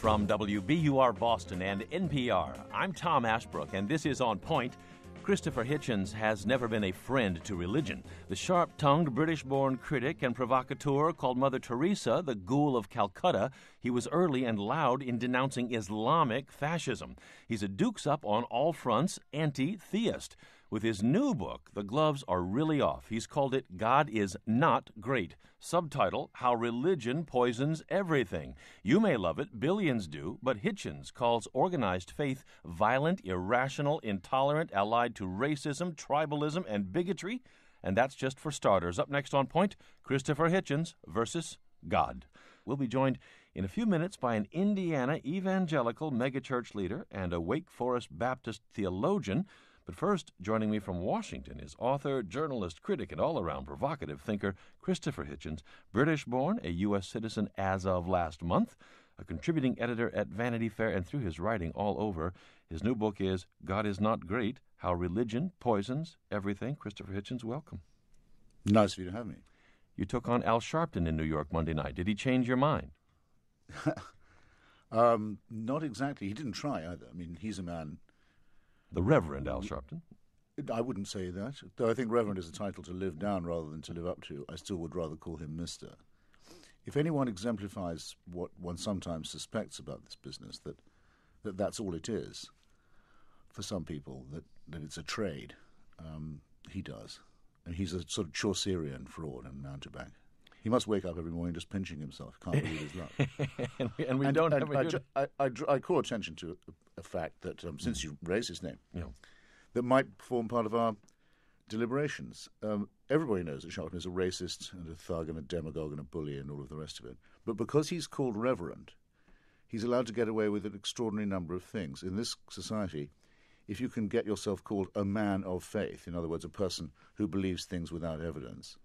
From WBUR Boston and NPR, I'm Tom Ashbrook, and this is On Point. Christopher Hitchens has never been a friend to religion. The sharp-tongued British-born critic and provocateur called Mother Teresa the ghoul of Calcutta. He was early and loud in denouncing Islamic fascism. He's a dukes-up on all fronts anti-theist. With his new book, The Gloves Are Really Off, he's called it God Is Not Great. Subtitle, How Religion Poisons Everything. You may love it, billions do, but Hitchens calls organized faith violent, irrational, intolerant, allied to racism, tribalism, and bigotry. And that's just for starters. Up next on Point, Christopher Hitchens versus God. We'll be joined in a few minutes by an Indiana evangelical megachurch leader and a Wake Forest Baptist theologian. But first, joining me from Washington is author, journalist, critic, and all-around provocative thinker Christopher Hitchens, British-born, a U.S. citizen as of last month, a contributing editor at Vanity Fair, and through his writing all over. His new book is God Is Not Great, How Religion Poisons Everything. Christopher Hitchens, welcome. Nice of you to have me. You took on Al Sharpton in New York Monday night. Did he change your mind? Not exactly. He didn't try either. I mean, he's a man... The Reverend Al Sharpton? I wouldn't say that. Though I think Reverend is a title to live down rather than to live up to. I still would rather call him Mr. If anyone exemplifies what one sometimes suspects about this business, that's all it is, for some people, that it's a trade, he does. And he's a sort of Chaucerian fraud and mountebank. He must wake up every morning just pinching himself. Can't believe his luck. I call attention to a fact that, since you raised his name, that might form part of our deliberations. Everybody knows that Sharpton is a racist and a thug and a demagogue and a bully and all of the rest of it. But because he's called Reverend, he's allowed to get away with an extraordinary number of things. In this society, if you can get yourself called a man of faith, in other words, a person who believes things without evidence,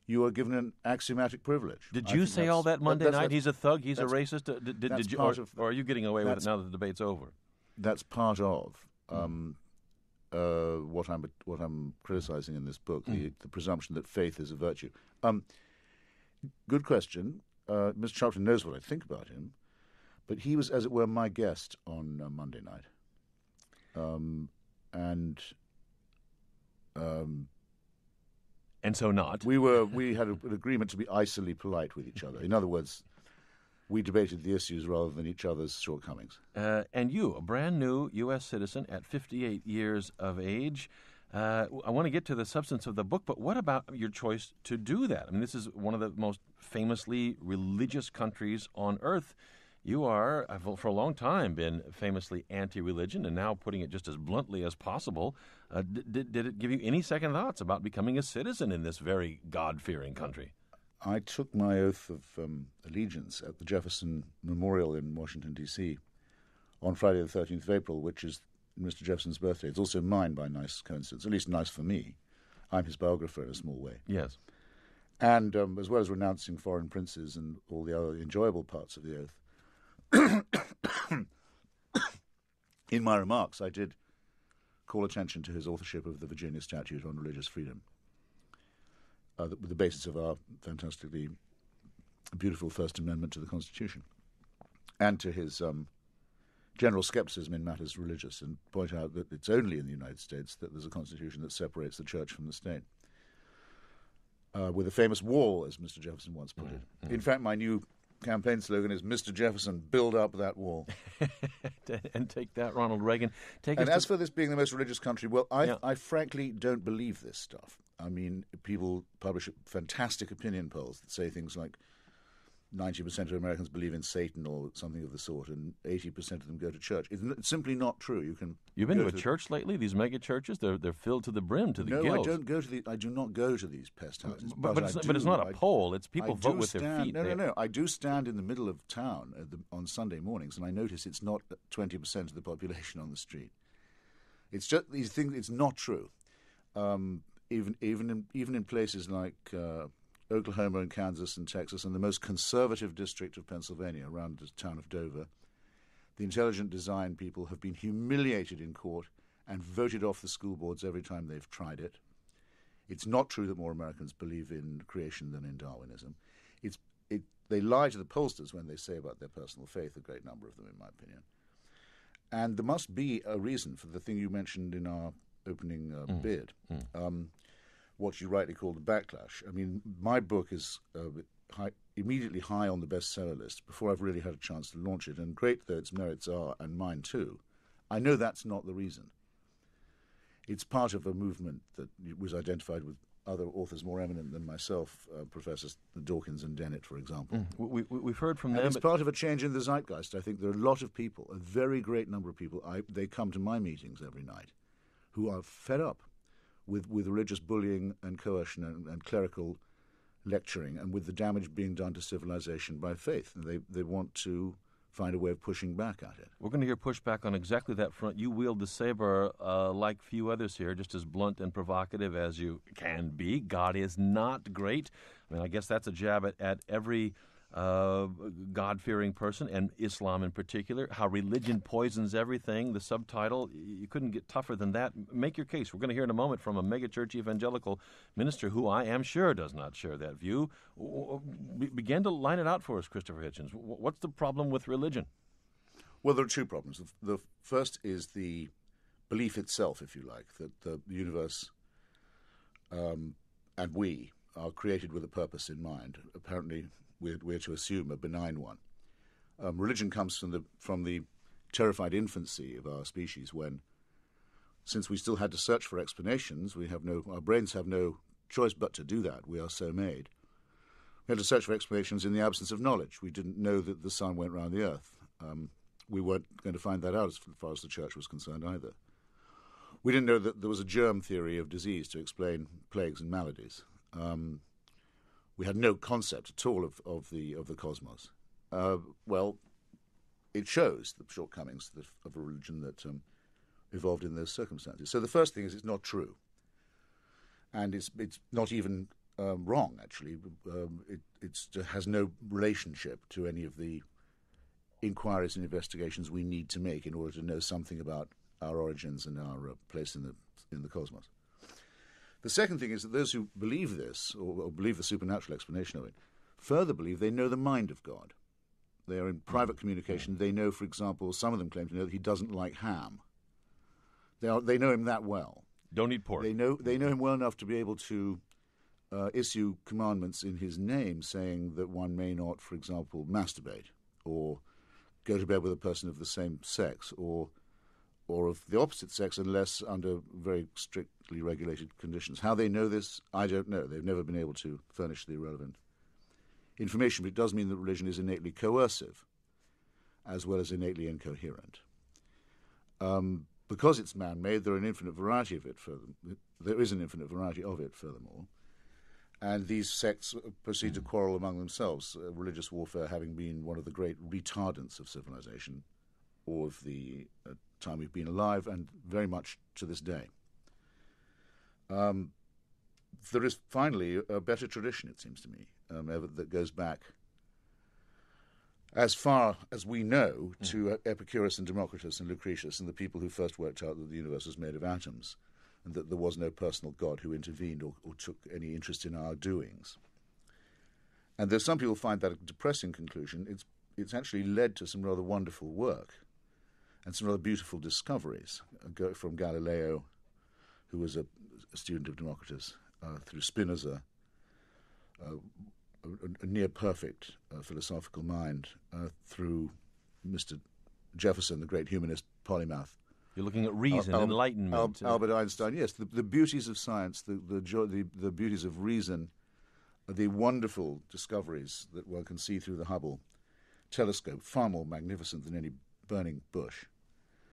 you are given an axiomatic privilege. Did you say all that Monday night? He's a thug, he's a racist? Did you, or are you getting away with it now that the debate's over? That's part of what I'm criticizing in this book, the presumption that faith is a virtue. Good question. Mr. Sharpton knows what I think about him, but he was, as it were, my guest on Monday night. And so not. We had an agreement to be icily polite with each other. In other words, we debated the issues rather than each other's shortcomings. And you, a brand new U.S. citizen at 58 years of age. I want to get to the substance of the book, but what about your choice to do that? I mean, this is one of the most famously religious countries on earth. You are, for a long time, been famously anti-religion, and now putting it just as bluntly as possible. Did it give you any second thoughts about becoming a citizen in this very God-fearing country? I took my oath of allegiance at the Jefferson Memorial in Washington, D.C. on Friday the 13th of April, which is Mr. Jefferson's birthday. It's also mine by nice coincidence, at least nice for me. I'm his biographer in a small way. Yes. And as well as renouncing foreign princes and all the other enjoyable parts of the oath, in my remarks, I did call attention to his authorship of the Virginia Statute on Religious Freedom, the basis of our fantastically beautiful First Amendment to the Constitution, and to his general skepticism in matters religious, and point out that it's only in the United States that there's a constitution that separates the church from the state, with a famous wall, as Mr. Jefferson once put it. In fact, my new campaign slogan is Mr. Jefferson, build up that wall. And take that, Ronald Reagan. And as for this being the most religious country, well, I frankly don't believe this stuff. I mean, people publish fantastic opinion polls that say things like 90% of Americans believe in Satan or something of the sort, and 80% of them go to church. It's simply not true. You've been to a church lately? These mega churches, they're filled to the brim, to the gills. No, I do not go to these pest houses. But it's not a poll. It's people vote with their feet. No. I do stand in the middle of town on Sunday mornings, and I notice it's not 20% of the population on the street. It's just these things. It's not true. Even in places like Oklahoma and Kansas and Texas and the most conservative district of Pennsylvania, around the town of Dover, the intelligent design people have been humiliated in court and voted off the school boards every time they've tried it. It's not true that more Americans believe in creation than in Darwinism. They lie to the pollsters when they say about their personal faith, a great number of them, in my opinion. And there must be a reason for the thing you mentioned in our opening bid, what you rightly call the backlash. I mean, my book is immediately high on the bestseller list before I've really had a chance to launch it, and great though its merits are, and mine too, I know that's not the reason. It's part of a movement that was identified with other authors more eminent than myself, Professors Dawkins and Dennett, for example. We've heard from them. It's part of a change in the zeitgeist. I think there are a lot of people, a very great number of people, they come to my meetings every night, who are fed up with religious bullying and coercion and clerical lecturing and with the damage being done to civilization by faith. And they want to find a way of pushing back at it. We're going to hear pushback on exactly that front. You wield the saber like few others here, just as blunt and provocative as you can be. God is not great. I mean, I guess that's a jab at every God-fearing person, and Islam in particular, how religion poisons everything. The subtitle, you couldn't get tougher than that. Make your case. We're going to hear in a moment from a megachurch evangelical minister who I am sure does not share that view. Begin to line it out for us, Christopher Hitchens. What's the problem with religion? Well, there are two problems. The first is the belief itself, if you like, that the universe and we are created with a purpose in mind. Apparently, we're to assume a benign one. Religion comes from the terrified infancy of our species when, since we still had to search for explanations, our brains have no choice but to do that. We are so made. We had to search for explanations in the absence of knowledge. We didn't know that the sun went round the earth. We weren't going to find that out as far as the church was concerned either. We didn't know that there was a germ theory of disease to explain plagues and maladies. We had no concept at all of the cosmos. Well, it shows the shortcomings of a religion that evolved in those circumstances. So the first thing is it's not true, and it's not even wrong. Actually, it has no relationship to any of the inquiries and investigations we need to make in order to know something about our origins and our place in the cosmos. The second thing is that those who believe this, or believe the supernatural explanation of it, further believe they know the mind of God. They are in private communication. They know, for example, some of them claim to know that he doesn't like ham. They know him that well. Don't eat pork. They know him well enough to be able to issue commandments in his name saying that one may not, for example, masturbate or go to bed with a person of the same sex or of the opposite sex unless under very strictly regulated conditions. How they know this, I don't know. They've never been able to furnish the relevant information, but it does mean that religion is innately coercive as well as innately incoherent. Because it's man-made, there is an infinite variety of it, furthermore. And these sects proceed to quarrel among themselves, religious warfare having been one of the great retardants of civilization all of the time we've been alive, and very much to this day. There is finally a better tradition, it seems to me, that goes back as far as we know to Epicurus and Democritus and Lucretius and the people who first worked out that the universe was made of atoms and that there was no personal God who intervened or took any interest in our doings. And though some people find that a depressing conclusion, it's actually led to some rather wonderful work and some rather beautiful discoveries, from Galileo, who was a student of Democritus, through Spinoza, a near-perfect philosophical mind, through Mr. Jefferson, the great humanist polymath. You're looking at reason, enlightenment. Albert Einstein, yes. The beauties of science, the beauties of reason, the wonderful discoveries that one can see through the Hubble telescope, far more magnificent than any burning bush.